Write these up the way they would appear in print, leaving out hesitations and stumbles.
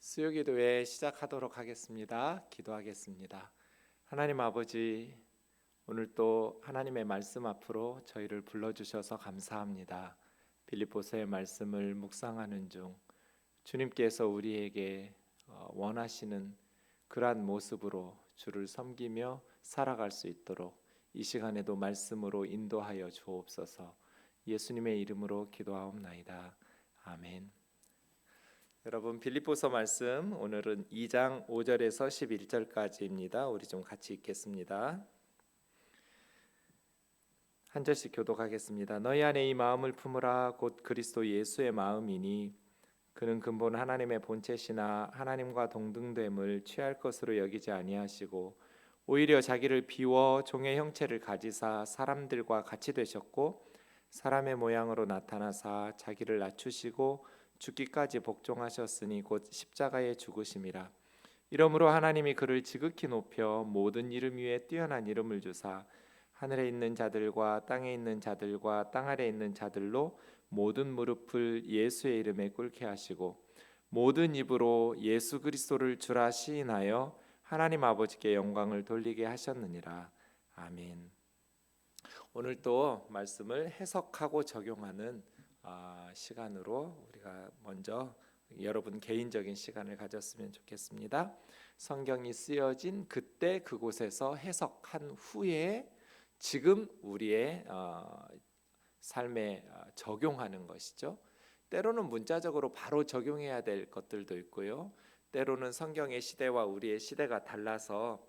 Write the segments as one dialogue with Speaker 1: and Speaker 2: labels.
Speaker 1: 수요기도회 시작하도록 하겠습니다. 기도하겠습니다. 하나님 아버지, 오늘 또 하나님의 말씀 앞으로 저희를 불러주셔서 감사합니다. 빌립보서의 말씀을 묵상하는 중 주님께서 우리에게 원하시는 그러한 모습으로 주를 섬기며 살아갈 수 있도록 이 시간에도 말씀으로 인도하여 주옵소서. 예수님의 이름으로 기도하옵나이다. 아멘. 여러분, 빌립보서 말씀 오늘은 2장 5절에서 11절까지입니다. 우리 좀 같이 읽겠습니다. 한 절씩 교독하겠습니다. 너희 안에 이 마음을 품으라. 곧 그리스도 예수의 마음이니 그는 근본 하나님의 본체시나 하나님과 동등됨을 취할 것으로 여기지 아니하시고 오히려 자기를 비워 종의 형체를 가지사 사람들과 같이 되셨고 사람의 모양으로 나타나사 자기를 낮추시고 죽기까지 복종하셨으니 곧 십자가에 죽으심이라. 이러므로 하나님이 그를 지극히 높여 모든 이름 위에 뛰어난 이름을 주사 하늘에 있는 자들과 땅에 있는 자들과 땅 아래에 있는 자들로 모든 무릎을 예수의 이름에 꿇게 하시고 모든 입으로 예수 그리스도를 주라 시인하여 하나님 아버지께 영광을 돌리게 하셨느니라. 아멘. 오늘 또 말씀을 해석하고 적용하는 시간으로 우리가 먼저 여러분 개인적인 시간을 가졌으면 좋겠습니다. 성경이 쓰여진 그때 그곳에서 해석한 후에 지금 우리의 삶에 적용하는 것이죠. 때로는 문자적으로 바로 적용해야 될 것들도 있고요. 때로는 성경의 시대와 우리의 시대가 달라서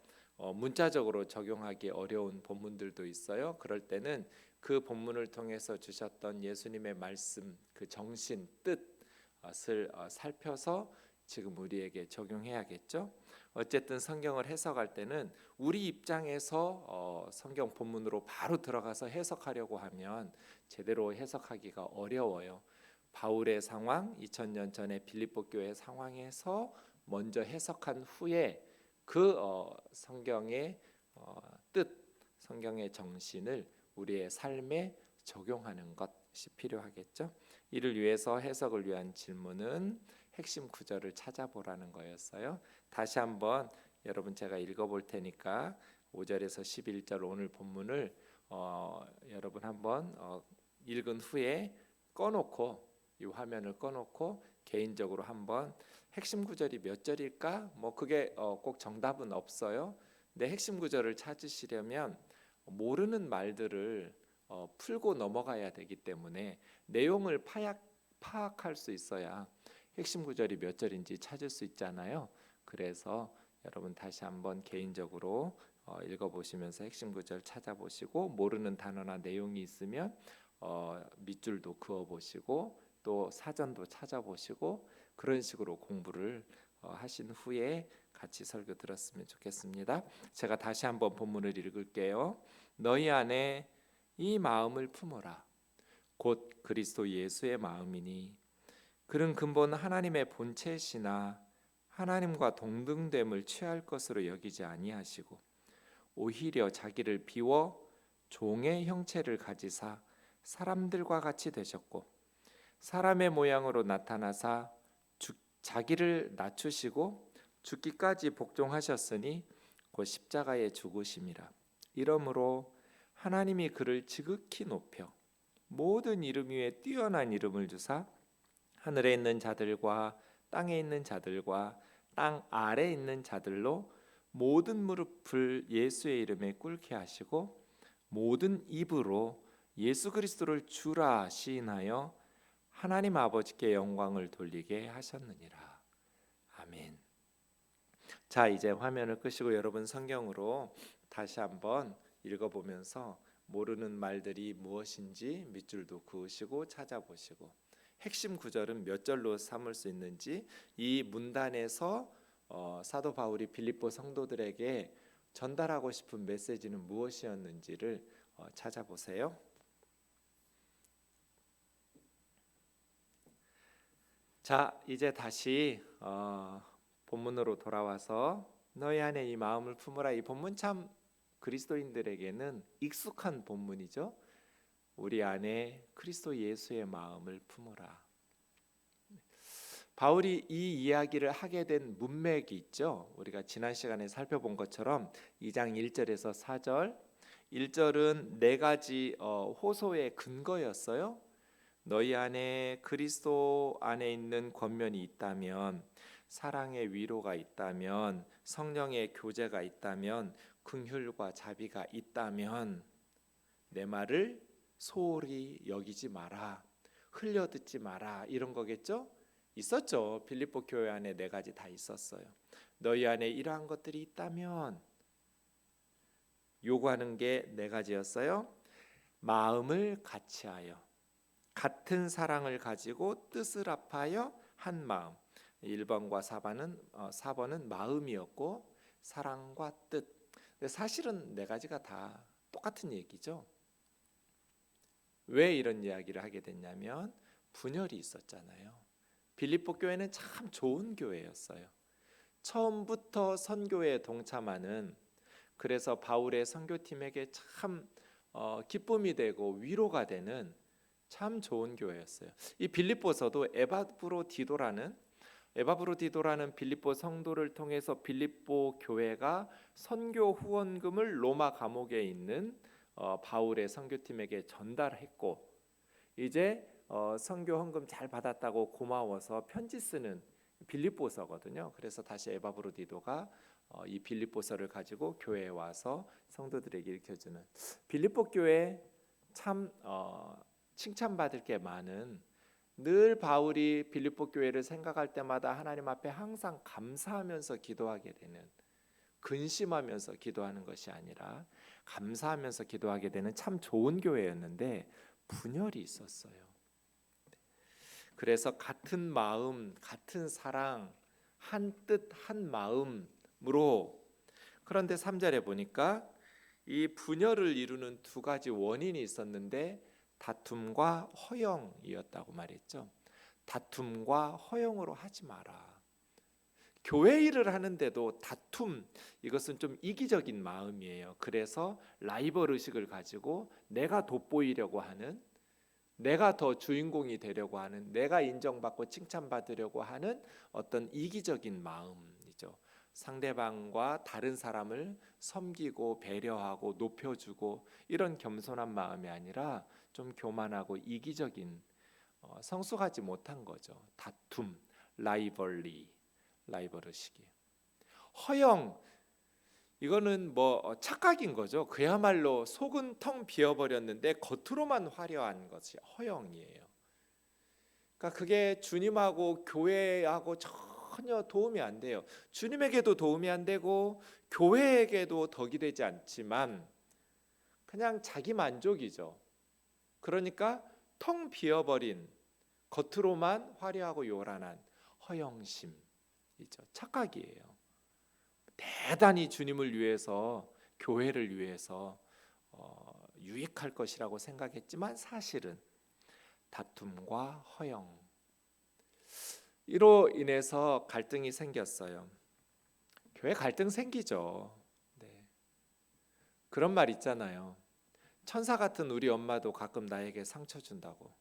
Speaker 1: 문자적으로 적용하기 어려운 본문들도 있어요. 그럴 때는 그 본문을 통해서 주셨던 예수님의 말씀, 그 정신, 뜻을 살펴서 지금 우리에게 적용해야겠죠. 어쨌든 성경을 해석할 때는 우리 입장에서 성경 본문으로 바로 들어가서 해석하려고 하면 제대로 해석하기가 어려워요. 바울의 상황, 2000년 전에 빌립보 교회 상황에서 먼저 해석한 후에 그 성경의 뜻, 성경의 정신을 우리의 삶에 적용하는 것이 필요하겠죠. 이를 위해서 해석을 위한 질문은 핵심 구절을 찾아보라는 거였어요. 다시 한번 여러분 제가 읽어볼 테니까 5절에서 11절 오늘 본문을 여러분 한번 읽은 후에 꺼놓고 이 화면을 꺼놓고 개인적으로 한번 핵심 구절이 몇 절일까? 뭐 그게 꼭 정답은 없어요. 근데 핵심 구절을 찾으시려면 모르는 말들을 풀고 넘어가야 되기 때문에 내용을 파악할 수 있어야 핵심 구절이 몇 절인지 찾을 수 있잖아요. 그래서 여러분 다시 한번 개인적으로 읽어보시면서 핵심 구절 찾아보시고 모르는 단어나 내용이 있으면 밑줄도 그어보시고 또 사전도 찾아보시고 그런 식으로 공부를 하신 후에 같이 설교 들었으면 좋겠습니다. 제가 다시 한번 본문을 읽을게요. 너희 안에 이 마음을 품어라. 곧 그리스도 예수의 마음이니 그는 근본 하나님의 본체시나 하나님과 동등됨을 취할 것으로 여기지 아니하시고 오히려 자기를 비워 종의 형체를 가지사 사람들과 같이 되셨고 사람의 모양으로 나타나사 자기를 낮추시고 죽기까지 복종하셨으니 곧 십자가에 죽으심이라. 이러므로 하나님이 그를 지극히 높여 모든 이름 위에 뛰어난 이름을 주사 하늘에 있는 자들과 땅에 있는 자들과 땅 아래에 있는 자들로 모든 무릎을 예수의 이름에 꿇게 하시고 모든 입으로 예수 그리스도를 주라 시인하여 하나님 아버지께 영광을 돌리게 하셨느니라. 아멘. 자, 이제 화면을 끄시고 여러분 성경으로 다시 한번 읽어보면서 모르는 말들이 무엇인지 밑줄도 그으시고 찾아보시고 핵심 구절은 몇 절로 삼을 수 있는지 이 문단에서 사도 바울이 빌립보 성도들에게 전달하고 싶은 메시지는 무엇이었는지를 찾아보세요. 자, 이제 다시 본문으로 돌아와서 너희 안에 이 마음을 품으라. 이 본문 참 그리스도인들에게는 익숙한 본문이죠. 우리 안에 그리스도 예수의 마음을 품으라. 바울이 이 이야기를 하게 된 문맥이 있죠. 우리가 지난 시간에 살펴본 것처럼 2장 1절에서 4절, 1절은 네 가지 호소의 근거였어요. 너희 안에 그리스도 안에 있는 권면이 있다면, 사랑의 위로가 있다면, 성령의 교제가 있다면, 긍휼과 자비가 있다면 내 말을 소홀히 여기지 마라, 흘려듣지 마라, 이런 거겠죠? 있었죠. 빌립보 교회 안에 네 가지 다 있었어요. 너희 안에 이러한 것들이 있다면, 요구하는 게 네 가지였어요. 마음을 같이하여, 같은 사랑을 가지고 뜻을 합하여 한 마음. 1번과 4번은 마음이었고 사랑과 뜻. 사실은 네 가지가 다 똑같은 얘기죠. 왜 이런 이야기를 하게 됐냐면 분열이 있었잖아요. 빌립보 교회는 참 좋은 교회였어요. 처음부터 선교에 동참하는, 그래서 바울의 선교팀에게 참 기쁨이 되고 위로가 되는 참 좋은 교회였어요. 이 빌립보서도 에바브로디도라는 빌립보 성도를 통해서 빌립보 교회가 선교 후원금을 로마 감옥에 있는 바울의 선교팀에게 전달했고, 이제 선교 헌금 잘 받았다고 고마워서 편지 쓰는 빌립보서거든요. 그래서 다시 에바브로디도가 이 빌립보서를 가지고 교회에 와서 성도들에게 읽혀주는, 빌립보 교회 참 칭찬받을 게 많은, 늘 바울이 빌립보 교회를 생각할 때마다 하나님 앞에 항상 감사하면서 기도하게 되는, 근심하면서 기도하는 것이 아니라 감사하면서 기도하게 되는 참 좋은 교회였는데 분열이 있었어요. 그래서 같은 마음, 같은 사랑, 한 뜻, 한 마음으로, 그런데 3절에 보니까 이 분열을 이루는 두 가지 원인이 있었는데 다툼과 허영이었다고 말했죠. 다툼과 허영으로 하지 마라. 교회 일을 하는데도 다툼, 이것은 좀 이기적인 마음이에요. 그래서 라이벌 의식을 가지고 내가 돋보이려고 하는, 내가 더 주인공이 되려고 하는, 내가 인정받고 칭찬받으려고 하는 어떤 이기적인 마음이죠. 상대방과 다른 사람을 섬기고 배려하고 높여주고 이런 겸손한 마음이 아니라 좀 교만하고 이기적인, 성숙하지 못한 거죠. 다툼, 라이벌 의식이. 허영, 이거는 착각인 거죠. 그야말로 속은 텅 비어버렸는데 겉으로만 화려한 것이 허영이에요. 그러니까 그게 주님하고 교회하고 전혀 도움이 안 돼요. 주님에게도 도움이 안 되고 교회에게도 덕이 되지 않지만 그냥 자기 만족이죠. 그러니까 텅 비어버린, 겉으로만 화려하고 요란한 허영심이죠. 착각이에요. 대단히 주님을 위해서, 교회를 위해서 유익할 것이라고 생각했지만 사실은 다툼과 허영, 이로 인해서 갈등이 생겼어요. 교회 갈등 생기죠. 네. 그런 말 있잖아요. 천사 같은 우리 엄마도 가끔 나에게 상처 준다고.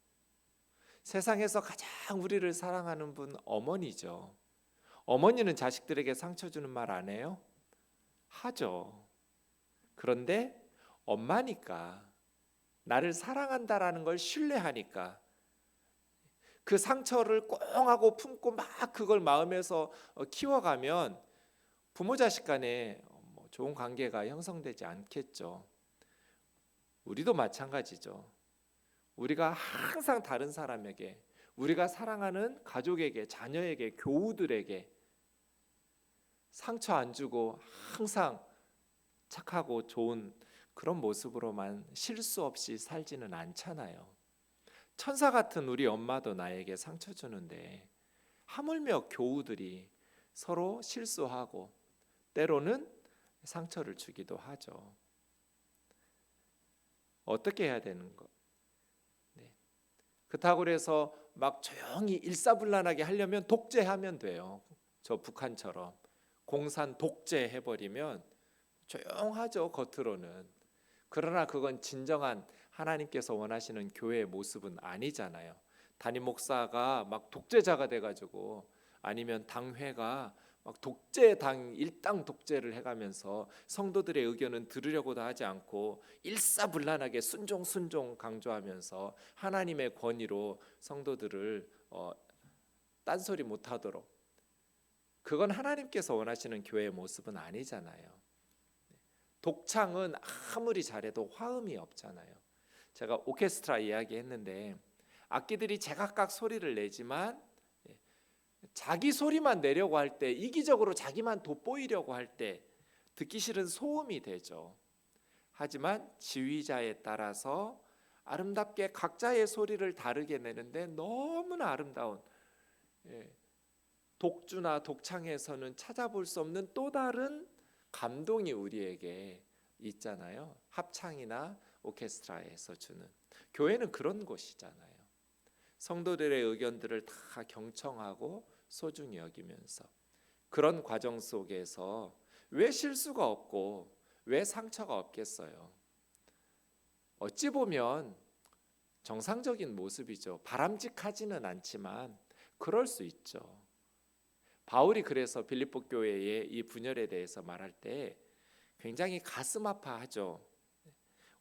Speaker 1: 세상에서 가장 우리를 사랑하는 분 어머니죠. 어머니는 자식들에게 상처 주는 말 안 해요? 하죠. 그런데 엄마니까, 나를 사랑한다라는 걸 신뢰하니까 그 상처를 꽁하고 품고 막 그걸 마음에서 키워가면 부모 자식 간에 좋은 관계가 형성되지 않겠죠. 우리도 마찬가지죠. 우리가 항상 다른 사람에게, 우리가 사랑하는 가족에게, 자녀에게, 교우들에게 상처 안 주고 항상 착하고 좋은 그런 모습으로만 실수 없이 살지는 않잖아요. 천사 같은 우리 엄마도 나에게 상처 주는데 하물며 교우들이 서로 실수하고 때로는 상처를 주기도 하죠. 어떻게 해야 되는 거? 네. 그렇다고 그래서 막 조용히 일사불란하게 하려면 독재하면 돼요. 저 북한처럼 공산 독재해버리면 조용하죠, 겉으로는. 그러나 그건 진정한 하나님께서 원하시는 교회의 모습은 아니잖아요. 담임 목사가 막 독재자가 돼가지고 아니면 당회가 막 독재 당 일당 독재를 해가면서 성도들의 의견은 들으려고도 하지 않고 일사불란하게 순종 강조하면서 하나님의 권위로 성도들을 딴소리 못하도록, 그건 하나님께서 원하시는 교회의 모습은 아니잖아요. 독창은 아무리 잘해도 화음이 없잖아요. 제가 오케스트라 이야기했는데 악기들이 제각각 소리를 내지만 자기 소리만 내려고 할 때, 이기적으로 자기만 돋보이려고 할 때 듣기 싫은 소음이 되죠. 하지만 지휘자에 따라서 아름답게 각자의 소리를 다르게 내는데 너무나 아름다운, 독주나 독창에서는 찾아볼 수 없는 또 다른 감동이 우리에게 있잖아요. 합창이나 오케스트라에서 주는. 교회는 그런 곳이잖아요. 성도들의 의견들을 다 경청하고 소중히 여기면서, 그런 과정 속에서 왜 실수가 없고 왜 상처가 없겠어요? 어찌 보면 정상적인 모습이죠. 바람직하지는 않지만 그럴 수 있죠. 바울이 그래서 빌립보 교회의 이 분열에 대해서 말할 때 굉장히 가슴 아파하죠.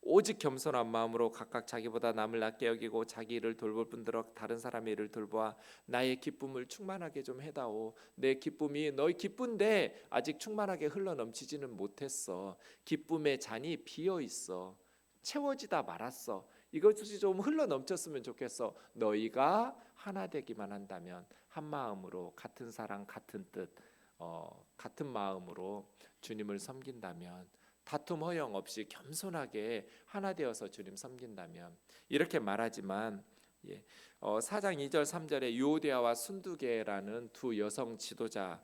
Speaker 1: 오직 겸손한 마음으로 각각 자기보다 남을 낮게 여기고 자기 일을 돌볼 뿐더러 다른 사람의 일을 돌보아 나의 기쁨을 충만하게 좀 해다오. 내 기쁨이 너희 기쁜데 아직 충만하게 흘러넘치지는 못했어. 기쁨의 잔이 비어 있어. 채워지다 말았어. 이것이 좀 흘러넘쳤으면 좋겠어. 너희가 하나 되기만 한다면, 한 마음으로 같은 사랑 같은 뜻, 같은 마음으로 주님을 섬긴다면, 다툼 허영 없이 겸손하게 하나 되어서 주님 섬긴다면, 이렇게 말하지만 4장 2절 3절에 유오디아와 순두계라는 두 여성 지도자라고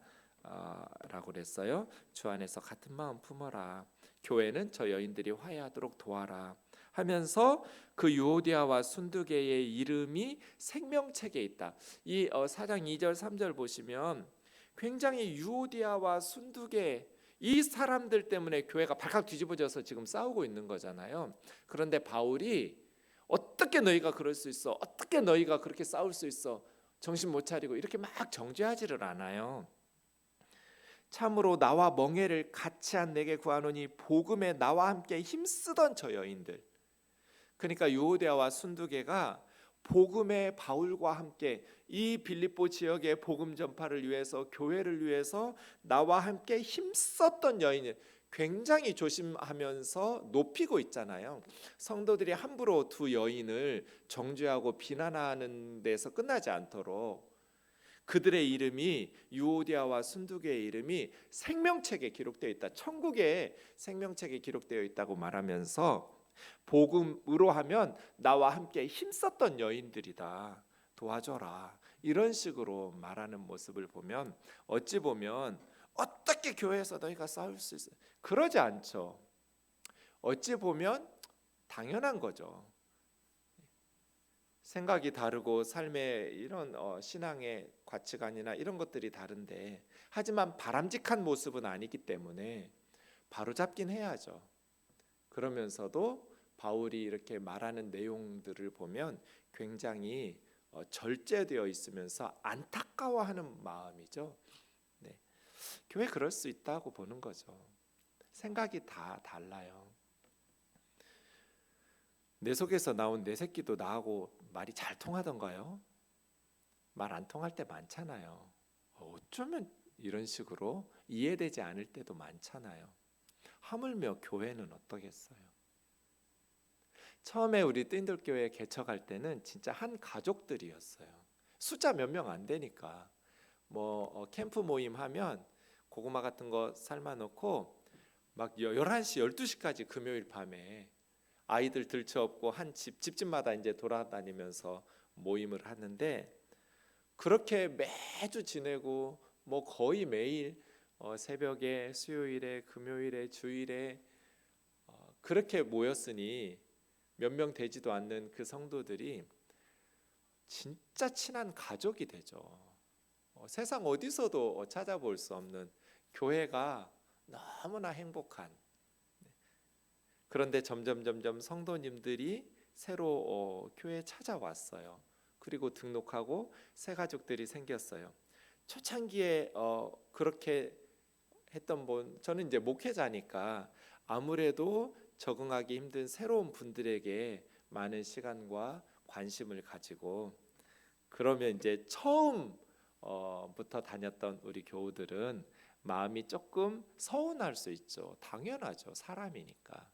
Speaker 1: 그랬어요. 주 안에서 같은 마음 품어라. 교회는 저 여인들이 화해하도록 도와라 하면서 그 유오디아와 순두계의 이름이 생명책에 있다. 이 4장 2절 3절 보시면 굉장히 유오디아와 순두계, 이 사람들 때문에 교회가 발칵 뒤집어져서 지금 싸우고 있는 거잖아요. 그런데 바울이 어떻게 너희가 그럴 수 있어? 어떻게 너희가 그렇게 싸울 수 있어? 정신 못 차리고 이렇게 막 정죄하지를 않아요. 참으로 나와 멍에를 같이 한 내게 구하노니 복음에 나와 함께 힘쓰던 저 여인들, 그러니까 유오데아와 순두계가 복음의 바울과 함께 이 빌립보 지역의 복음 전파를 위해서, 교회를 위해서 나와 함께 힘썼던 여인을 굉장히 조심하면서 높이고 있잖아요. 성도들이 함부로 두 여인을 정죄하고 비난하는 데서 끝나지 않도록 그들의 이름이, 유오디아와 순두계의 이름이 생명책에 기록되어 있다, 천국의 생명책에 기록되어 있다고 말하면서 복음으로 하면 나와 함께 힘썼던 여인들이다, 도와줘라, 이런 식으로 말하는 모습을 보면 어찌 보면 어떻게 교회에서 너희가 싸울 수 있어? 그러지 않죠. 어찌 보면 당연한 거죠. 생각이 다르고 삶의 이런 신앙의 가치관이나 이런 것들이 다른데, 하지만 바람직한 모습은 아니기 때문에 바로잡긴 해야죠. 그러면서도 바울이 이렇게 말하는 내용들을 보면 굉장히 절제되어 있으면서 안타까워하는 마음이죠. 네. 교회 그럴 수 있다고 보는 거죠. 생각이 다 달라요. 내 속에서 나온 내 새끼도 나하고 말이 잘 통하던가요? 말 안 통할 때 많잖아요. 어쩌면 이런 식으로 이해되지 않을 때도 많잖아요. 하물며 교회는 어떠겠어요? 처음에 우리 뜨인돌교회 개척할 때는 진짜 한 가족들이었어요. 숫자 몇 명 안 되니까 캠프 모임 하면 고구마 같은 거 삶아 놓고 막 11시 12시까지 금요일 밤에 아이들 들쳐업고 한 집집마다 이제 돌아다니면서 모임을 하는데, 그렇게 매주 지내고 거의 매일 새벽에, 수요일에, 금요일에, 주일에 그렇게 모였으니 몇 명 되지도 않는 그 성도들이 진짜 친한 가족이 되죠. 세상 어디서도 찾아볼 수 없는 교회가 너무나 행복한. 그런데 점점 성도님들이 새로 교회에 찾아왔어요. 그리고 등록하고 새 가족들이 생겼어요. 초창기에 그렇게 했던 분, 저는 이제 목회자니까 아무래도 적응하기 힘든 새로운 분들에게 많은 시간과 관심을 가지고, 그러면 이제 처음부터 다녔던 우리 교우들은 마음이 조금 서운할 수 있죠. 당연하죠. 사람이니까.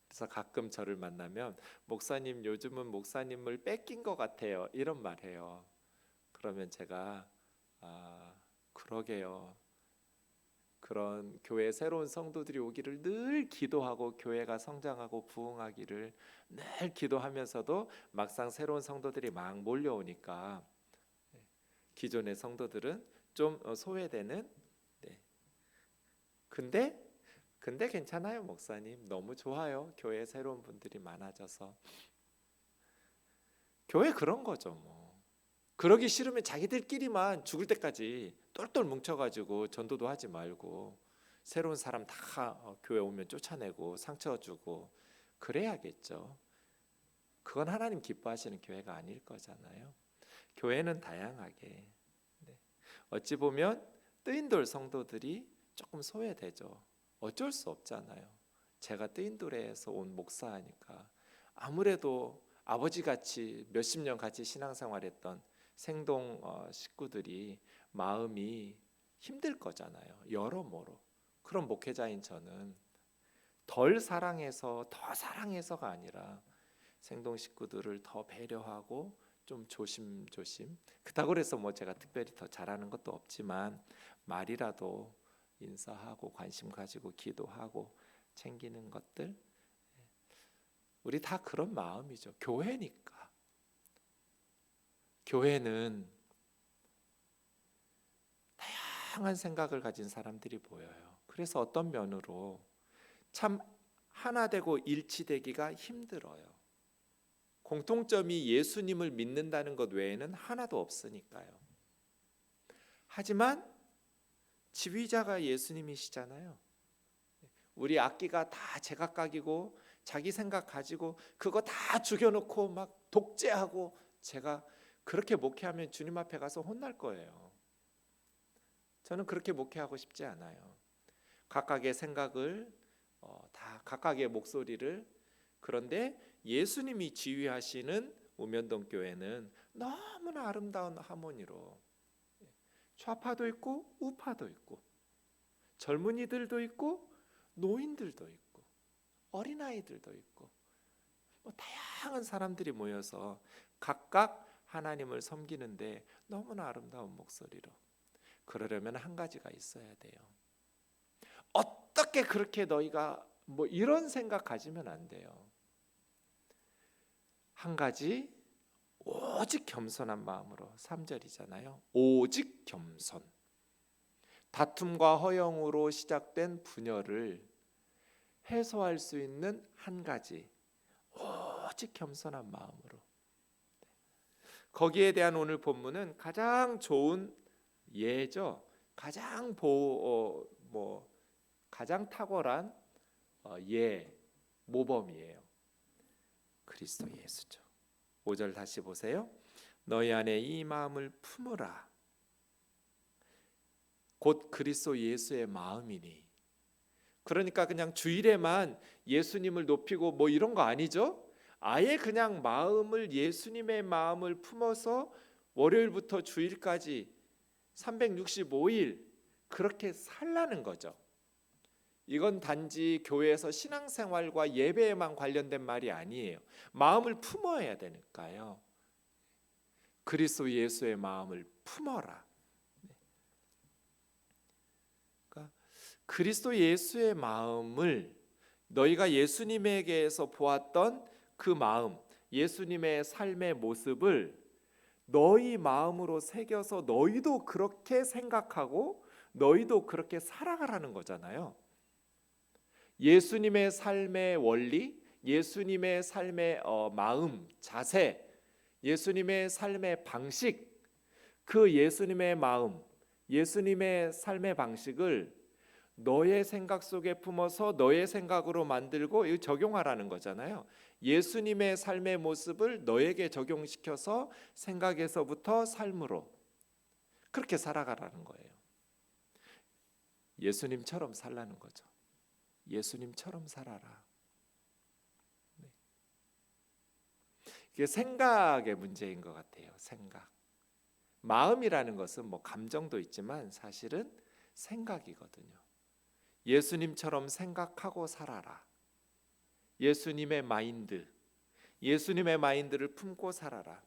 Speaker 1: 그래서 가끔 저를 만나면 목사님 요즘은 목사님을 뺏긴 것 같아요, 이런 말해요. 그러면 제가 그러게요. 그런 교회 새로운 성도들이 오기를 늘 기도하고 교회가 성장하고 부흥하기를 늘 기도하면서도 막상 새로운 성도들이 막 몰려오니까 기존의 성도들은 좀 소외되는. 네. 근데 괜찮아요, 목사님. 너무 좋아요. 교회에 새로운 분들이 많아져서. 교회 그런 거죠, 뭐. 그러기 싫으면 자기들끼리만 죽을 때까지 똘똘 뭉쳐가지고 전도도 하지 말고 새로운 사람 다 교회 오면 쫓아내고 상처 주고 그래야겠죠. 그건 하나님 기뻐하시는 교회가 아닐 거잖아요. 교회는 다양하게. 네. 어찌 보면 뜨인돌 성도들이 조금 소외되죠. 어쩔 수 없잖아요. 제가 뜨인돌에서 온 목사니까 아무래도 아버지같이 몇십 년 같이 신앙생활했던 생동 식구들이 마음이 힘들 거잖아요. 여러모로. 그런 목회자인 저는 덜 사랑해서 더 사랑해서가 아니라 생동 식구들을 더 배려하고 좀 조심조심, 그렇다고 해서 뭐 제가 특별히 더 잘하는 것도 없지만 말이라도 인사하고 관심 가지고 기도하고 챙기는 것들, 우리 다 그런 마음이죠. 교회니까. 교회는 다양한 생각을 가진 사람들이 보여요. 그래서 어떤 면으로 참 하나 되고 일치되기가 힘들어요. 공통점이 예수님을 믿는다는 것 외에는 하나도 없으니까요. 하지만 지휘자가 예수님이시잖아요. 우리 악기가 다 제각각이고 자기 생각 가지고 그거 다 죽여놓고 막 독재하고, 제가 그렇게 목회하면 주님 앞에 가서 혼날 거예요. 저는 그렇게 목회하고 싶지 않아요. 각각의 생각을 다 각각의 목소리를, 그런데 예수님이 지휘하시는 우면동 교회는 너무나 아름다운 하모니로 좌파도 있고 우파도 있고 젊은이들도 있고 노인들도 있고 어린아이들도 있고 다양한 사람들이 모여서 각각 하나님을 섬기는데 너무나 아름다운 목소리로. 그러려면 한 가지가 있어야 돼요. 어떻게 그렇게 너희가 뭐 이런 생각 가지면 안 돼요. 한 가지, 오직 겸손한 마음으로. 3절이잖아요. 오직 겸손. 다툼과 허영으로 시작된 분열을 해소할 수 있는 한 가지, 오직 겸손한 마음으로. 거기에 대한 오늘 본문은 가장 좋은 예죠. 가장 탁월한 모범이에요. 그리스도 예수죠. 5절 다시 보세요. 너희 안에 이 마음을 품으라. 곧 그리스도 예수의 마음이니. 그러니까 그냥 주일에만 예수님을 높이고 뭐 이런 거 아니죠. 아예 그냥 마음을, 예수님의 마음을 품어서 월요일부터 주일까지 365일 그렇게 살라는 거죠. 이건 단지 교회에서 신앙생활과 예배에만 관련된 말이 아니에요. 마음을 품어야 되니까요. 그리스도 예수의 마음을 품어라. 그러니까 그리스도 예수의 마음을, 너희가 예수님에게서 보았던 그 마음, 예수님의 삶의 모습을 너희 마음으로 새겨서 너희도 그렇게 생각하고 너희도 그렇게 살아가라는 거잖아요. 예수님의 삶의 원리, 예수님의 삶의 마음, 자세, 예수님의 삶의 방식, 그 예수님의 마음, 예수님의 삶의 방식을 너의 생각 속에 품어서 너의 생각으로 만들고 이거 적용하라는 거잖아요. 예수님의 삶의 모습을 너에게 적용시켜서 생각에서부터 삶으로, 그렇게 살아가라는 거예요. 예수님처럼 살라는 거죠. 예수님처럼 살아라. 네. 이게 생각의 문제인 것 같아요. 생각. 마음이라는 것은 뭐 감정도 있지만 사실은 생각이거든요. 예수님처럼 생각하고 살아라. 예수님의 마인드를 품고 살아라.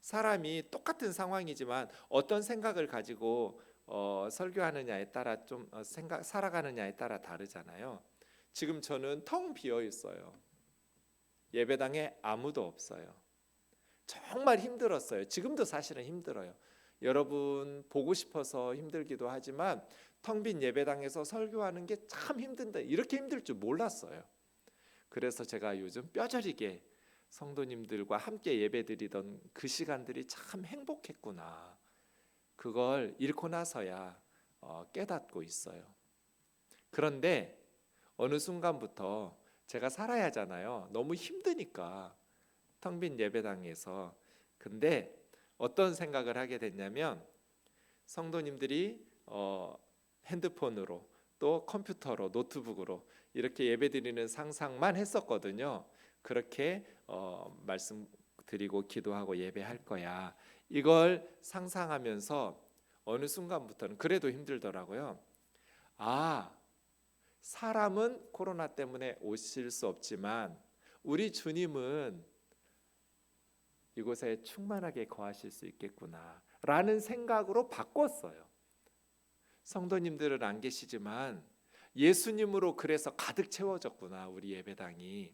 Speaker 1: 사람이 똑같은 상황이지만 어떤 생각을 가지고 설교하느냐에 따라 좀 살아가느냐에 따라 다르잖아요. 지금 저는 텅 비어 있어요. 예배당에 아무도 없어요. 정말 힘들었어요. 지금도 사실은 힘들어요. 여러분 보고 싶어서 힘들기도 하지만 텅 빈 예배당에서 설교하는 게 참 힘든다. 이렇게 힘들 줄 몰랐어요. 그래서 제가 요즘 뼈저리게 성도님들과 함께 예배드리던 그 시간들이 참 행복했구나. 그걸 잃고 나서야 깨닫고 있어요. 그런데 어느 순간부터 제가 살아야 하잖아요. 너무 힘드니까 텅 빈 예배당에서. 근데 어떤 생각을 하게 됐냐면 성도님들이 핸드폰으로 또 컴퓨터로 노트북으로 이렇게 예배드리는 상상만 했었거든요. 그렇게 말씀드리고 기도하고 예배할 거야. 이걸 상상하면서 어느 순간부터는 그래도 힘들더라고요. 사람은 코로나 때문에 오실 수 없지만 우리 주님은 이곳에 충만하게 거하실 수 있겠구나 라는 생각으로 바꿨어요. 성도님들은 안 계시지만 예수님으로 그래서 가득 채워졌구나. 우리 예배당이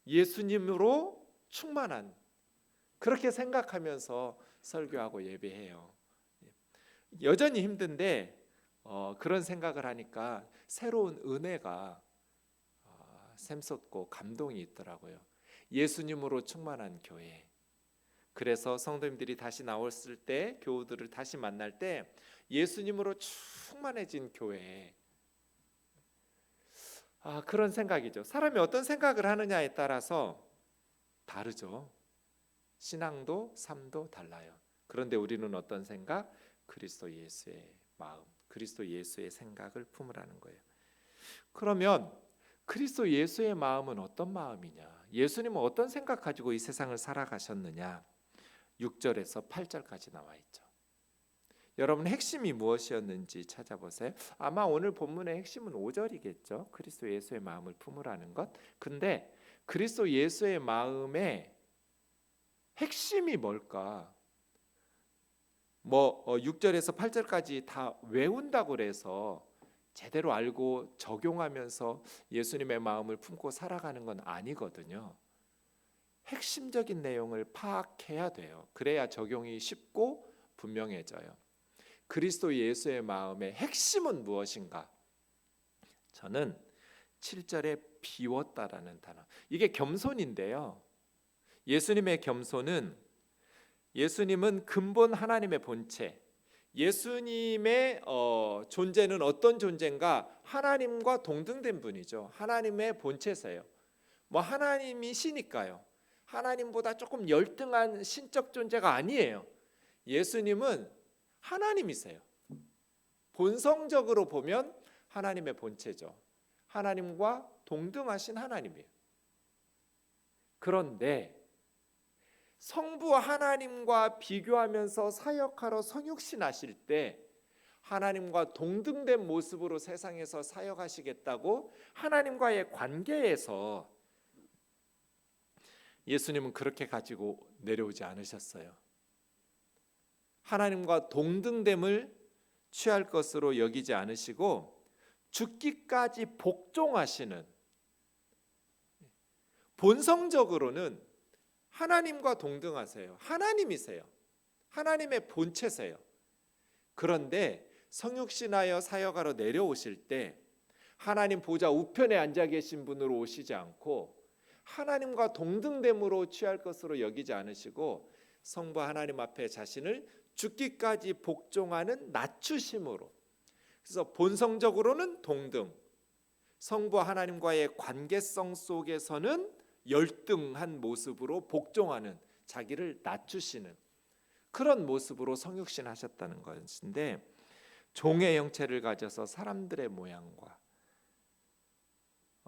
Speaker 1: 예수님으로 충만한, 그렇게 생각하면서 설교하고 예배해요. 여전히 힘든데 그런 생각을 하니까 새로운 은혜가 샘솟고 감동이 있더라고요. 예수님으로 충만한 교회. 그래서 성도님들이 다시 나왔을 때, 교우들을 다시 만날 때 예수님으로 충만해진 교회. 그런 생각이죠. 사람이 어떤 생각을 하느냐에 따라서 다르죠. 신앙도 삶도 달라요. 그런데 우리는 어떤 생각? 그리스도 예수의 마음, 그리스도 예수의 생각을 품으라는 거예요. 그러면 그리스도 예수의 마음은 어떤 마음이냐? 예수님은 어떤 생각 가지고 이 세상을 살아가셨느냐? 6절에서 8절까지 나와 있죠. 여러분 핵심이 무엇이었는지 찾아보세요. 아마 오늘 본문의 핵심은 5절이겠죠. 그리스도 예수의 마음을 품으라는 것. 근데 그리스도 예수의 마음의 핵심이 뭘까? 6절에서 8절까지 다 외운다고 그래서 제대로 알고 적용하면서 예수님의 마음을 품고 살아가는 건 아니거든요. 핵심적인 내용을 파악해야 돼요. 그래야 적용이 쉽고 분명해져요. 그리스도 예수의 마음의 핵심은 무엇인가? 저는 7절에 비웠다라는 단어. 이게 겸손인데요. 예수님의 겸손은, 예수님은 근본 하나님의 본체, 예수님의 존재는 어떤 존재인가? 하나님과 동등된 분이죠. 하나님의 본체세요. 하나님이시니까요. 하나님보다 조금 열등한 신적 존재가 아니에요. 예수님은 하나님이세요. 본성적으로 보면 하나님의 본체죠. 하나님과 동등하신 하나님이에요. 그런데 성부 하나님과 비교하면서 사역하러 성육신하실 때 하나님과 동등된 모습으로 세상에서 사역하시겠다고 하나님과의 관계에서 예수님은 그렇게 가지고 내려오지 않으셨어요. 하나님과 동등됨을 취할 것으로 여기지 않으시고 죽기까지 복종하시는, 본성적으로는 하나님과 동등하세요. 하나님이세요. 하나님의 본체세요. 그런데 성육신하여 사역하러 내려오실 때 하나님 보좌 우편에 앉아 계신 분으로 오시지 않고 하나님과 동등됨으로 취할 것으로 여기지 않으시고 성부 하나님 앞에 자신을 죽기까지 복종하는 낮추심으로, 그래서 본성적으로는 동등, 성부 하나님과의 관계성 속에서는 열등한 모습으로 복종하는, 자기를 낮추시는 그런 모습으로 성육신 하셨다는 것인데, 종의 형체를 가져서 사람들의 모양과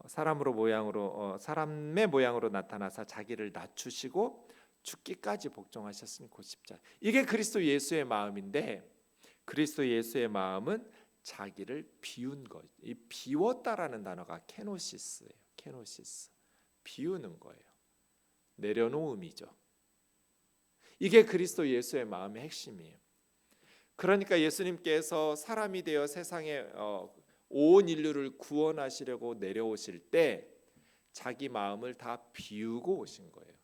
Speaker 1: 사람의 모양으로 나타나서 자기를 낮추시고 죽기까지 복종하셨으니 곧 십자가. 이게 그리스도 예수의 마음인데, 그리스도 예수의 마음은 자기를 비운 것. 이 비웠다라는 단어가 케노시스예요. 케노시스. 비우는 거예요. 내려놓음이죠. 이게 그리스도 예수의 마음의 핵심이에요. 그러니까 예수님께서 사람이 되어 세상에 온 인류를 구원하시려고 내려오실 때 자기 마음을 다 비우고 오신 거예요.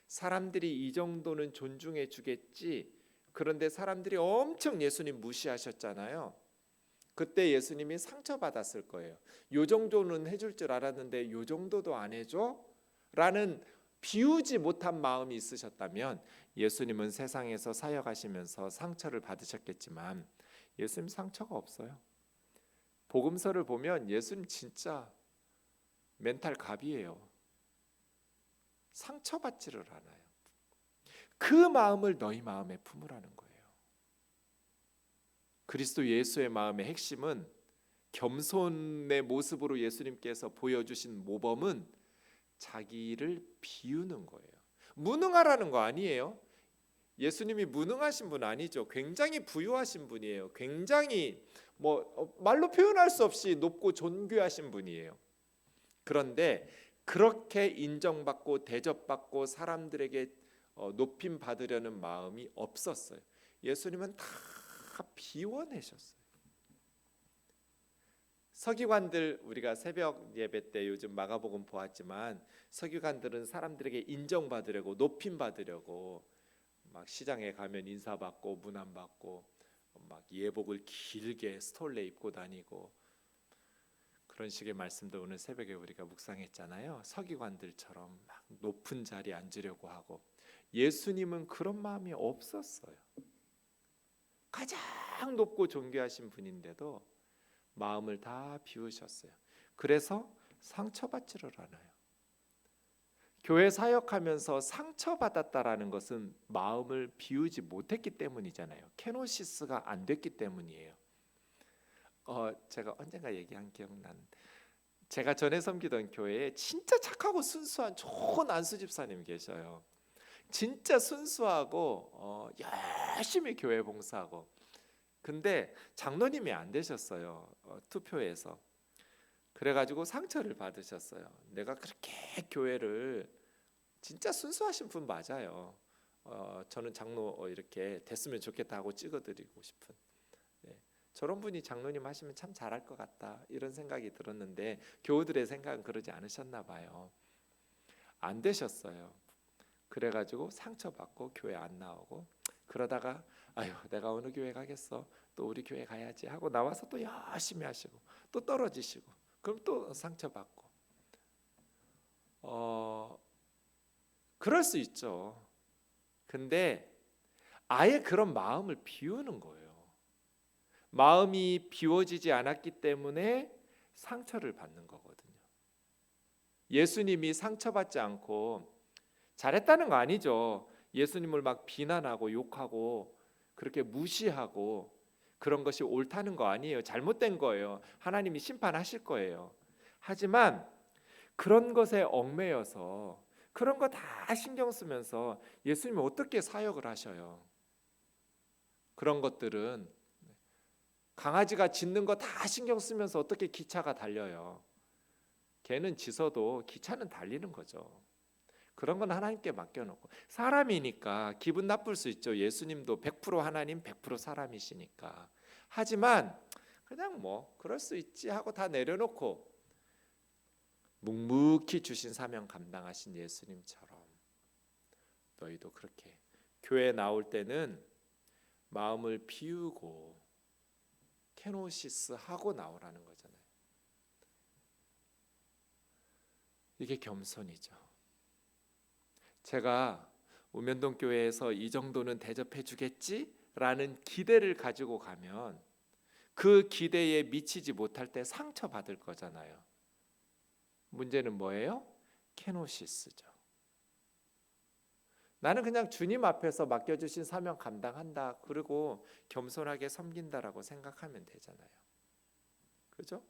Speaker 1: 사람들이 이 정도는 존중해 주겠지. 그런데 사람들이 엄청 예수님 무시하셨잖아요. 그때 예수님이 상처받았을 거예요. 요 정도는 해줄 줄 알았는데 요 정도도 안 해줘? 라는 비우지 못한 마음이 있으셨다면 예수님은 세상에서 사역하시면서 상처를 받으셨겠지만 예수님 상처가 없어요. 복음서를 보면 예수님 진짜 멘탈 갑이에요. 상처받지를 않아요. 그 마음을 너희 마음에 품으라는 거예요. 그리스도 예수의 마음의 핵심은, 겸손의 모습으로 예수님께서 보여주신 모범은 자기를 비우는 거예요. 무능하라는 거 아니에요. 예수님이 무능하신 분 아니죠. 굉장히 부유하신 분이에요. 굉장히 말로 표현할 수 없이 높고 존귀하신 분이에요. 그런데 그렇게 인정받고 대접받고 사람들에게 높임 받으려는 마음이 없었어요. 예수님은 다 비워내셨어요. 서기관들, 우리가 새벽 예배 때 요즘 마가복음 보았지만 서기관들은 사람들에게 인정받으려고 높임 받으려고 막 시장에 가면 인사받고 문안받고 막 예복을 길게 스톨레 입고 다니고 그런 식의 말씀도 오늘 새벽에 우리가 묵상했잖아요. 서기관들처럼 막 높은 자리에 앉으려고 하고, 예수님은 그런 마음이 없었어요. 가장 높고 존귀하신 분인데도 마음을 다 비우셨어요. 그래서 상처받지를 않아요. 교회 사역하면서 상처받았다라는 것은 마음을 비우지 못했기 때문이잖아요. 케노시스가 안 됐기 때문이에요. 제가 언젠가 얘기한 기억난, 제가 전에 섬기던 교회에 진짜 착하고 순수한 좋은 안수 집사님 계셔요. 진짜 순수하고 열심히 교회 봉사하고, 근데 장로님이 안 되셨어요. 투표에서. 그래가지고 상처를 받으셨어요. 내가 그렇게 교회를, 진짜 순수하신 분 맞아요. 저는 장로 이렇게 됐으면 좋겠다 하고 찍어드리고 싶은, 저런 분이 장로님 하시면 참 잘할 것 같다 이런 생각이 들었는데 교우들의 생각은 그러지 않으셨나 봐요. 안 되셨어요. 그래가지고 상처받고 교회 안 나오고, 그러다가 아유 내가 어느 교회 가겠어, 또 우리 교회 가야지 하고 나와서 또 열심히 하시고 또 떨어지시고, 그럼 또 상처받고. 그럴 수 있죠. 근데 아예 그런 마음을 비우는 거예요. 마음이 비워지지 않았기 때문에 상처를 받는 거거든요. 예수님이 상처받지 않고 잘했다는 거 아니죠. 예수님을 막 비난하고 욕하고 그렇게 무시하고 그런 것이 옳다는 거 아니에요. 잘못된 거예요. 하나님이 심판하실 거예요. 하지만 그런 것에 얽매여서 그런 거 다 신경 쓰면서 예수님이 어떻게 사역을 하셔요? 그런 것들은 강아지가 짖는 거 다 신경 쓰면서 어떻게 기차가 달려요? 개는 짖어도 기차는 달리는 거죠. 그런 건 하나님께 맡겨놓고, 사람이니까 기분 나쁠 수 있죠. 예수님도 100% 하나님 100% 사람이시니까. 하지만 그냥 그럴 수 있지 하고 다 내려놓고 묵묵히 주신 사명 감당하신 예수님처럼 너희도 그렇게 교회 나올 때는 마음을 비우고 케노시스 하고 나오라는 거잖아요. 이게 겸손이죠. 제가 우면동 교회에서 이 정도는 대접해 주겠지라는 기대를 가지고 가면 그 기대에 미치지 못할 때 상처받을 거잖아요. 문제는 뭐예요? 케노시스죠. 나는 그냥 주님 앞에서 맡겨주신 사명 감당한다. 그리고 겸손하게 섬긴다라고 생각하면 되잖아요. 그죠?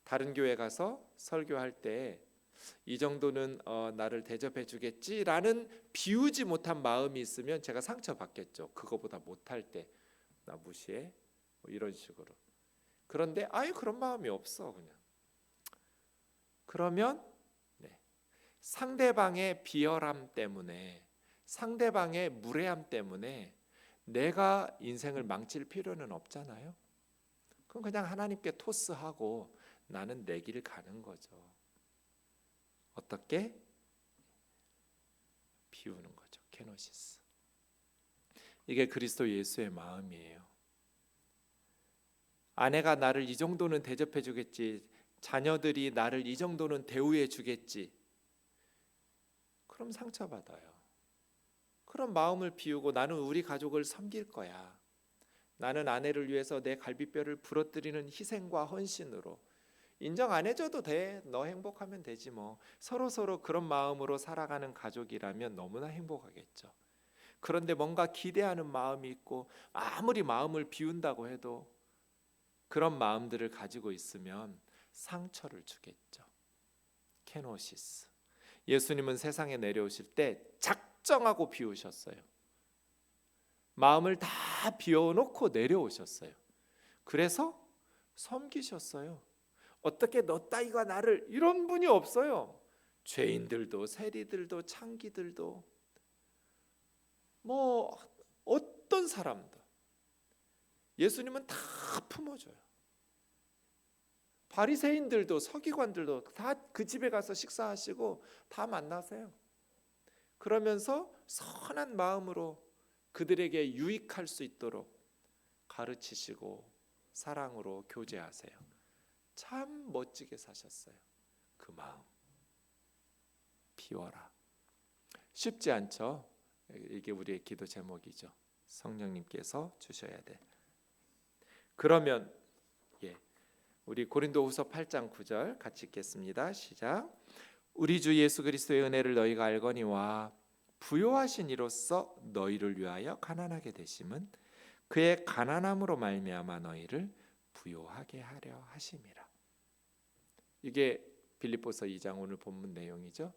Speaker 1: 다른 교회 가서 설교할 때 이 정도는 나를 대접해 주겠지라는 비우지 못한 마음이 있으면 제가 상처받겠죠. 그거보다 못할 때 나 무시해? 뭐 이런 식으로. 그런데 아예 그런 마음이 없어 그냥. 그러면 상대방의 비열함 때문에, 상대방의 무례함 때문에 내가 인생을 망칠 필요는 없잖아요. 그럼 그냥 하나님께 토스하고 나는 내 길 가는 거죠. 어떻게? 비우는 거죠. 케노시스. 이게 그리스도 예수의 마음이에요. 아내가 나를 이 정도는 대접해 주겠지, 자녀들이 나를 이 정도는 대우해 주겠지, 그럼 상처받아요. 그런 마음을 비우고 나는 우리 가족을 섬길 거야. 나는 아내를 위해서 내 갈비뼈를 부러뜨리는 희생과 헌신으로. 인정 안 해줘도 돼. 너 행복하면 되지 뭐. 서로 그런 마음으로 살아가는 가족이라면 너무나 행복하겠죠. 그런데 뭔가 기대하는 마음이 있고 아무리 마음을 비운다고 해도 그런 마음들을 가지고 있으면 상처를 주겠죠. 케노시스. 예수님은 세상에 내려오실 때 작정하고 비우셨어요. 마음을 다 비워놓고 내려오셨어요. 그래서 섬기셨어요. 어떻게 너 따위가 나를, 이런 분이 없어요. 죄인들도 세리들도 창기들도 뭐 어떤 사람도 예수님은 다 품어줘요. 바리새인들도 서기관들도 다 그 집에 가서 식사하시고 다 만나세요. 그러면서 선한 마음으로 그들에게 유익할 수 있도록 가르치시고 사랑으로 교제하세요. 참 멋지게 사셨어요. 그 마음 비워라. 쉽지 않죠. 이게 우리의 기도 제목이죠. 성령님께서 주셔야 돼. 그러면 우리 고린도후서 8장 9절 같이 읽겠습니다. 시작. 우리 주 예수 그리스도의 은혜를 너희가 알거니와 부요하신 이로써 너희를 위하여 가난하게 되심은 그의 가난함으로 말미암아 너희를 부요하게 하려 하심이라. 이게 빌립보서 2장 오늘 본문 내용이죠.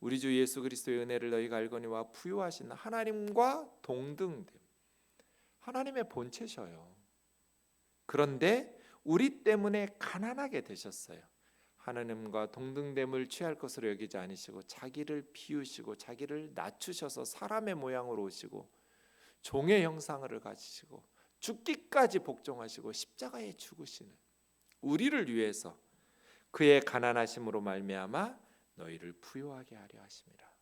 Speaker 1: 우리 주 예수 그리스도의 은혜를 너희가 알거니와 부요하신 하나님과 동등됨. 하나님의 본체셔요. 그런데 우리 때문에 가난하게 되셨어요. 하나님과 동등됨을 취할 것으로 여기지 않으시고 자기를 비우시고 자기를 낮추셔서 사람의 모양으로 오시고 종의 형상을 가지시고 죽기까지 복종하시고 십자가에 죽으시는 우리를 위해서 그의 가난하심으로 말미암아 너희를 부요하게 하려 하심이라.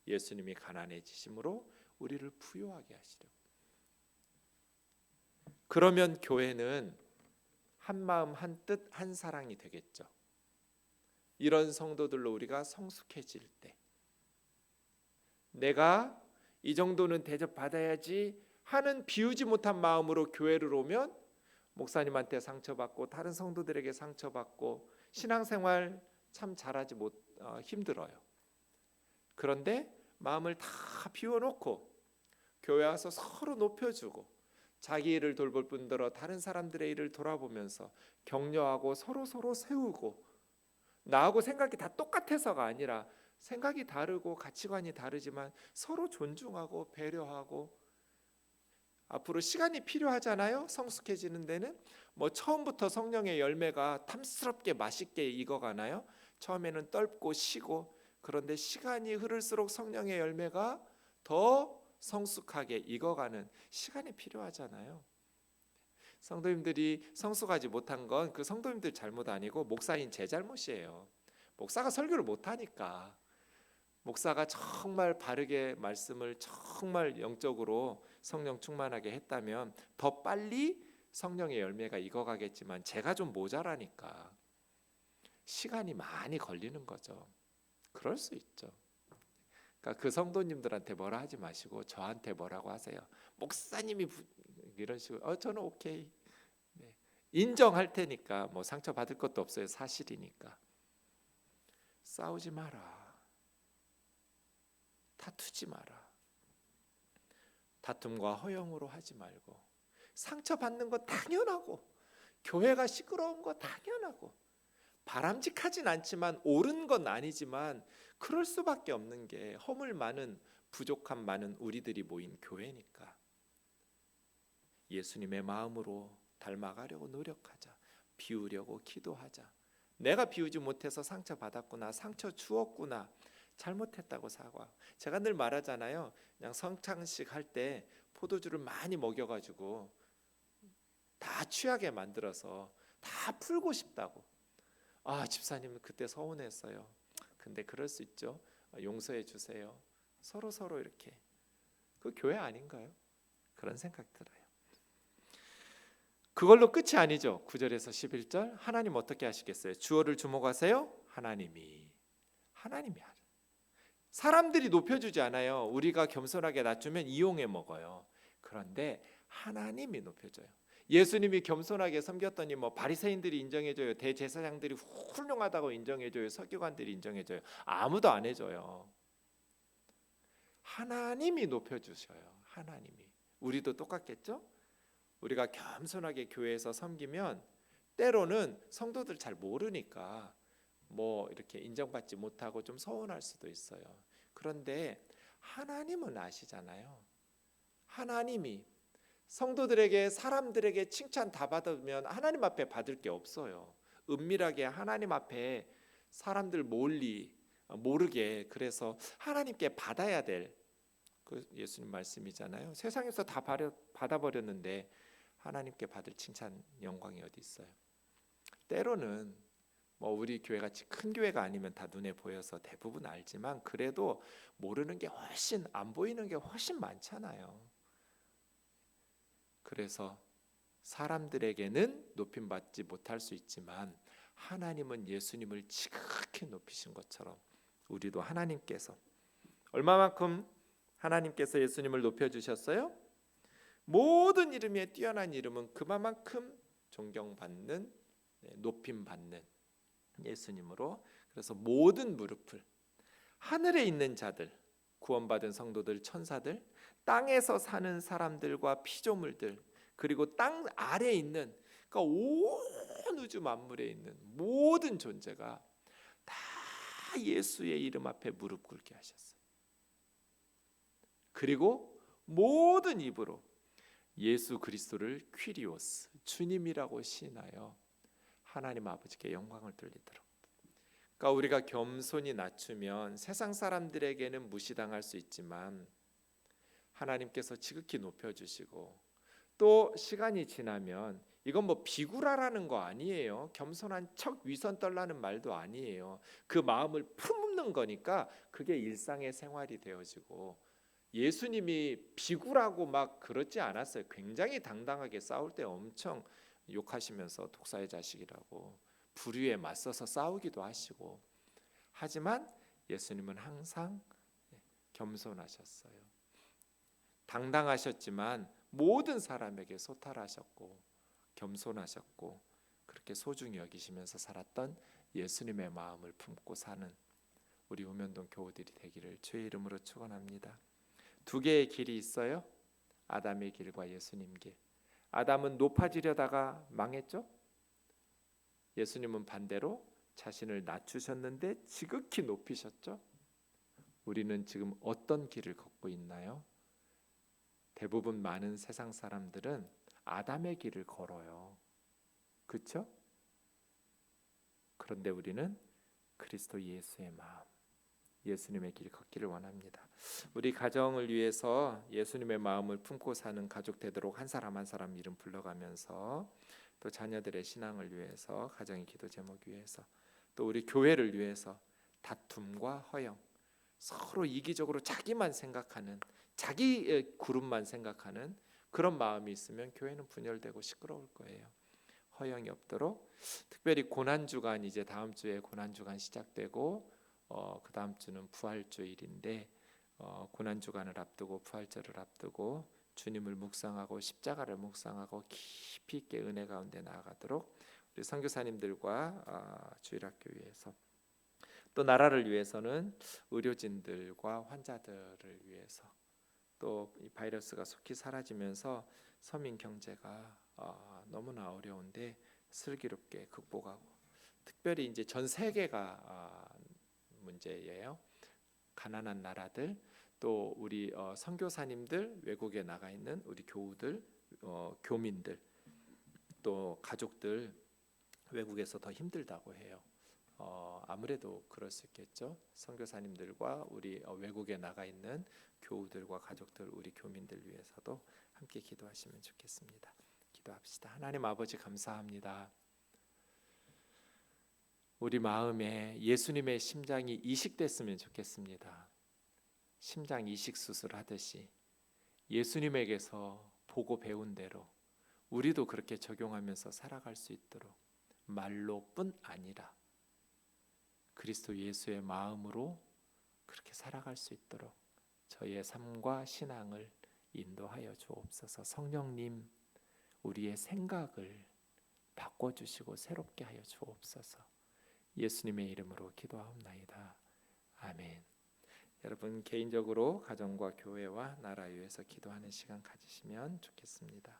Speaker 1: 예수님이 가난해지심으로 우리를 부요하게 하시려. 그러면 교회는 한 마음 한 뜻 한 사랑이 되겠죠. 이런 성도들로 우리가 성숙해질 때 내가 이 정도는 대접받아야지 하는 비우지 못한 마음으로 교회를 오면 목사님한테 상처받고 다른 성도들에게 상처받고 신앙생활 참 잘하지 못 힘들어요. 그런데 마음을 다 비워놓고 교회 와서 서로 높여주고 자기 일을 돌볼 뿐더러 다른 사람들의 일을 돌아보면서 격려하고 서로 세우고 나하고 생각이 다 똑같아서가 아니라 생각이 다르고 가치관이 다르지만 서로 존중하고 배려하고 앞으로 시간이 필요하잖아요. 성숙해지는 데는 뭐 처음부터 성령의 열매가 탐스럽게 맛있게 익어가나요? 처음에는 떫고 시고 그런데 시간이 흐를수록 성령의 열매가 더 성숙하게 익어가는 시간이 필요하잖아요. 성도님들이 성숙하지 못한 건 그 성도님들 잘못 아니고 목사인 제 잘못이에요. 목사가 설교를 못하니까. 목사가 정말 바르게 말씀을 정말 영적으로 성령 충만하게 했다면 더 빨리 성령의 열매가 익어가겠지만 제가 좀 모자라니까 시간이 많이 걸리는 거죠. 그럴 수 있죠. 그러니까 그 성도님들한테 뭐라 하지 마시고 저한테 뭐라고 하세요. 목사님이 이런 식으로 저는 오케이. 네. 인정할 테니까 뭐 상처 받을 것도 없어요. 사실이니까. 싸우지 마라. 다투지 마라. 다툼과 허영으로 하지 말고, 상처받는 거 당연하고, 교회가 시끄러운 거 당연하고, 바람직하진 않지만 옳은 건 아니지만 그럴 수밖에 없는 게 허물 많은, 부족함 많은 우리들이 모인 교회니까 예수님의 마음으로 닮아가려고 노력하자. 비우려고 기도하자. 내가 비우지 못해서 상처받았구나, 상처 주었구나, 잘못했다고 사과. 제가 늘 말하잖아요. 그냥 성찬식 할 때 포도주를 많이 먹여가지고 다 취하게 만들어서 다 풀고 싶다고. 집사님은 그때 서운했어요. 근데 그럴 수 있죠. 용서해 주세요. 서로 이렇게. 그 교회 아닌가요? 그런 생각 들어요. 그걸로 끝이 아니죠. 9절에서 11절 하나님 어떻게 하시겠어요? 주어를 주목하세요. 하나님이 하라. 사람들이 높여주지 않아요. 우리가 겸손하게 낮추면 이용해 먹어요. 그런데 하나님이 높여줘요. 예수님이 겸손하게 섬겼더니 바리새인들이 인정해줘요. 대제사장들이 훌륭하다고 인정해줘요. 서기관들이 인정해줘요. 아무도 안 해줘요. 하나님이 높여주셔요. 하나님이. 우리도 똑같겠죠? 우리가 겸손하게 교회에서 섬기면 때로는 성도들 잘 모르니까 이렇게 인정받지 못하고 좀 서운할 수도 있어요. 그런데 하나님은 아시잖아요. 하나님이 성도들에게, 사람들에게 칭찬 다 받으면 하나님 앞에 받을 게 없어요. 은밀하게 하나님 앞에 사람들 모르게, 그래서 하나님께 받아야 될 그 예수님 말씀이잖아요. 세상에서 다 받아버렸는데 하나님께 받을 칭찬, 영광이 어디 있어요? 때로는 우리 교회같이 큰 교회가 아니면 다 눈에 보여서 대부분 알지만 그래도 모르는 게 훨씬, 안 보이는 게 훨씬 많잖아요. 그래서 사람들에게는 높임받지 못할 수 있지만 하나님은 예수님을 지극히 높이신 것처럼 우리도 하나님께서 얼마만큼 하나님께서 예수님을 높여주셨어요? 모든 이름에 뛰어난 이름은 그만큼 존경받는, 높임받는 예수님으로, 그래서 모든 무릎을, 하늘에 있는 자들, 구원받은 성도들, 천사들, 땅에서 사는 사람들과 피조물들, 그리고 땅 아래에 있는, 그러니까 온 우주 만물에 있는 모든 존재가 다 예수의 이름 앞에 무릎 꿇게 하셨어요. 그리고 모든 입으로 예수 그리스도를 퀴리오스, 주님이라고 시인하여 하나님 아버지께 영광을 돌리도록. 그러니까 우리가 겸손히 낮추면 세상 사람들에게는 무시당할 수 있지만 하나님께서 지극히 높여주시고, 또 시간이 지나면 이건 비굴하라는 거 아니에요. 겸손한 척 위선 떨라는 말도 아니에요. 그 마음을 품는 거니까 그게 일상의 생활이 되어지고, 예수님이 비굴하고 그렇지 않았어요. 굉장히 당당하게 싸울 때 엄청 욕하시면서 독사의 자식이라고 불의에 맞서서 싸우기도 하시고, 하지만 예수님은 항상 겸손하셨어요. 당당하셨지만 모든 사람에게 소탈하셨고 겸손하셨고, 그렇게 소중히 여기시면서 살았던 예수님의 마음을 품고 사는 우리 우면동 교우들이 되기를 주의 이름으로 축원합니다. 두 개의 길이 있어요. 아담의 길과 예수님 길. 아담은 높아지려다가 망했죠. 예수님은 반대로 자신을 낮추셨는데 지극히 높이셨죠. 우리는 지금 어떤 길을 걷고 있나요? 대부분 많은 세상 사람들은 아담의 길을 걸어요. 그렇죠? 그런데 우리는 그리스도 예수의 마음, 예수님의 길 걷기를 원합니다. 우리 가정을 위해서 예수님의 마음을 품고 사는 가족 되도록 한 사람 한 사람 이름 불러가면서, 또 자녀들의 신앙을 위해서, 가정의 기도 제목 위해서, 또 우리 교회를 위해서 다툼과 허영, 서로 이기적으로 자기만 생각하는, 자기 그룹만 생각하는 그런 마음이 있으면 교회는 분열되고 시끄러울 거예요. 허영이 없도록, 특별히 고난주간, 이제 다음 주에 고난주간 시작되고 그 다음 주는 부활주일인데 고난주간을 앞두고 부활절을 앞두고 주님을 묵상하고 십자가를 묵상하고 깊이 있게 은혜 가운데 나아가도록 우리 선교사님들과 주일학교 위에서, 또 나라를 위해서는 의료진들과 환자들을 위해서, 또 이 바이러스가 속히 사라지면서 서민 경제가 너무나 어려운데 슬기롭게 극복하고, 특별히 이제 전 세계가 문제예요. 가난한 나라들, 또 우리 선교사님들, 외국에 나가 있는 우리 교우들, 교민들, 또 가족들 외국에서 더 힘들다고 해요. 아무래도 그럴 수 있겠죠. 선교사님들과 우리 외국에 나가 있는 교우들과 가족들, 우리 교민들 위해서도 함께 기도하시면 좋겠습니다. 기도합시다. 하나님 아버지, 감사합니다. 우리 마음에 예수님의 심장이 이식됐으면 좋겠습니다. 심장 이식 수술하듯이 예수님에게서 보고 배운 대로 우리도 그렇게 적용하면서 살아갈 수 있도록, 말로뿐 아니라 그리스도 예수의 마음으로 그렇게 살아갈 수 있도록 저희의 삶과 신앙을 인도하여 주옵소서. 성령님, 우리의 생각을 바꿔주시고 새롭게 하여 주옵소서. 예수님의 이름으로 기도하옵나이다. 아멘. 여러분, 개인적으로 가정과 교회와 나라 위해서 기도하는 시간 가지시면 좋겠습니다.